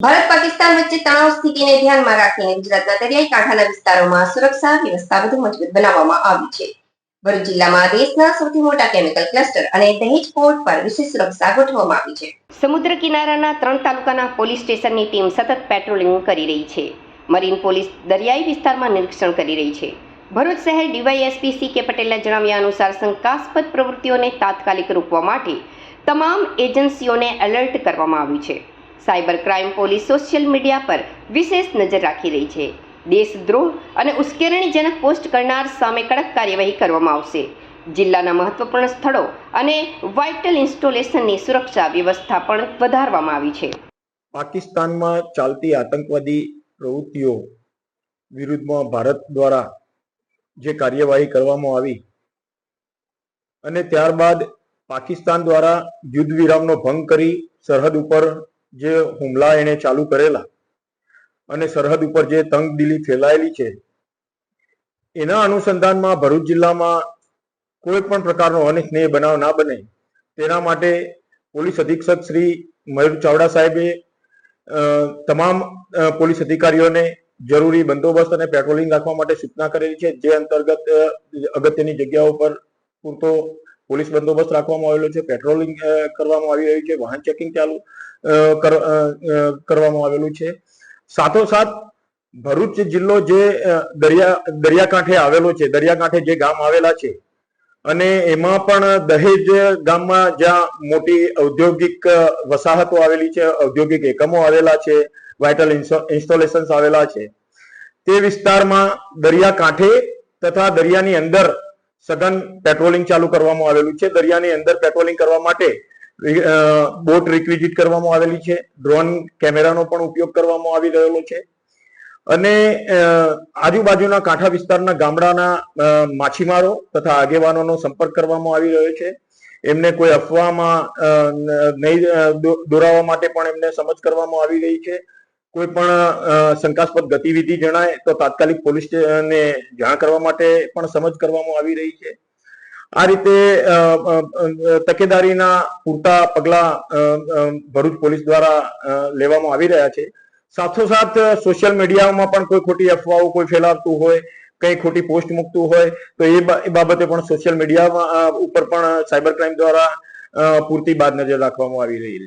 ભારત પાકિસ્તાન વચ્ચે તણાવ સ્થિતિને ધ્યાનમાં રાખીને ગુજરાતના દરિયાઈ કાંઠાના વિસ્તારોમાં સુરક્ષા વ્યવસ્થા વધુ મજબૂત બનાવવામાં આવી છે. ભરૂચ જિલ્લામાં દેશના સૌથી મોટા કેમિકલ ક્લસ્ટર અને દહેજ પોર્ટ પર વિશેષ સુરક્ષા ગોઠવવામાં આવી છે. સમુદ્ર કિનારાના 3 તાલુકાના પોલીસ સ્ટેશનની ટીમ સતત પેટ્રોલિંગ કરી રહી છે. મરીન પોલીસ દરિયાઈ વિસ્તારમાં નિરીક્ષણ કરી રહી છે. ભરૂચ શહેર ડીવાયએસપી સી.કે. પટેલના જણાવ્યા અનુસાર શંકાસ્પદ પ્રવૃત્તિઓને તાત્કાલિક રોકવા માટે તમામ એજન્સીઓને એલર્ટ કરવામાં આવ્યું છે. Cyber crime police social media પર વિશેષ નજર રાખી રહી છે. દેશદ્રોહ અને ઉશ્કેરણીજનક પોસ્ટ કરનાર સામે કડક કાર્યવાહી કરવામાં આવશે. જિલ્લાના મહત્વપૂર્ણ સ્થળો અને વાઇટલ ઇન્સ્ટોલેશનની સુરક્ષા વ્યવસ્થા પણ વધારવામાં આવી છે. પાકિસ્તાનમાં ચાલતી આતંકવાદી પ્રવૃત્તિઓ વિરુદ્ધમાં ભારત દ્વારા જે કાર્યવાહી કરવામાં આવી અને ત્યારબાદ પાકિસ્તાન દ્વારા યુદ્ધ વિરામનો ભંગ કરી સરહદ ઉપર જે હુમલા એને ચાલુ કરેલા અને સરહદ ઉપર જે તંગદિલી ફેલાયેલી છે, એના અનુસંધાનમાં ભરૂચ જિલ્લામાં કોઈ પણ પ્રકારનો અનિચ્છનીય બનાવ ના બને તેના માટે પોલીસ અધિક્ષક શ્રી મયુર ચાવડા સાહેબે તમામ પોલીસ અધિકારીઓને જરૂરી બંદોબસ્ત અને પેટ્રોલિંગ રાખવા માટે સૂચના કરેલી છે. જે અંતર્ગત અગત્યની જગ્યાઓ પર પૂરતો પોલીસ બંદોબસ્ત રાખવામાં આવેલો છે, પેટ્રોલિંગ કરવામાં આવી રહ્યું છે, વાહન ચેકિંગ ચાલુ કરવામાં આવેલું છે. સાથોસાથ ભરૂચ જિલ્લો જે દરિયાકાંઠે આવેલો છે, દરિયાકાંઠે જે ગામ આવેલા છે અને એમાં પણ દહેજ ગામમાં જ્યાં મોટી ઔદ્યોગિક વસાહતો આવેલી છે, ઔદ્યોગિક એકમો આવેલા છે, વાઇટલ ઇન્સ્ટોલેશન્સ આવેલા છે, તે વિસ્તારમાં દરિયાકાંઠે તથા દરિયાની અંદર સઘન પેટ્રોલિંગ ચાલુ કરવામાં આવેલું છે. દરિયાની અંદર પેટ્રોલિંગ કરવા માટે બોટ રિક્વિઝિટ કરવામાં આવેલી છે, ડ્રોન કેમેરાનો પણ ઉપયોગ કરવામાં આવી રહેલો છે અને આજુબાજુના કાંઠા વિસ્તારના ગામડાના માછીમારો તથા આગેવાનોનો સંપર્ક કરવામાં આવી રહ્યો છે. એમને કોઈ અફવામાં નહીં દોરાવવા માટે પણ એમને સમજ કરવામાં આવી રહી છે. કોઈ પણ શંકાસ્પદ ગતિવિધિ જણાય તો તાત્કાલિક પોલીસને જાણ કરવા માટે પણ સમજ કરવામાં આવી રહી છે. આ રીતે તકેદારીના પૂરતા પગલા ભરૂચ પોલીસ દ્વારા લેવામાં આવી રહ્યા છે. સાથોસાથ સોશિયલ મીડિયામાં પણ કોઈ ખોટી અફવાઓ કોઈ ફેલાવતું હોય, કઈ ખોટી પોસ્ટ મૂકતું હોય તો એ બાબતે પણ સોશિયલ મીડિયા ઉપર પણ સાયબર ક્રાઇમ દ્વારા પૂરતી બાદ નજર રાખવામાં આવી રહી છે.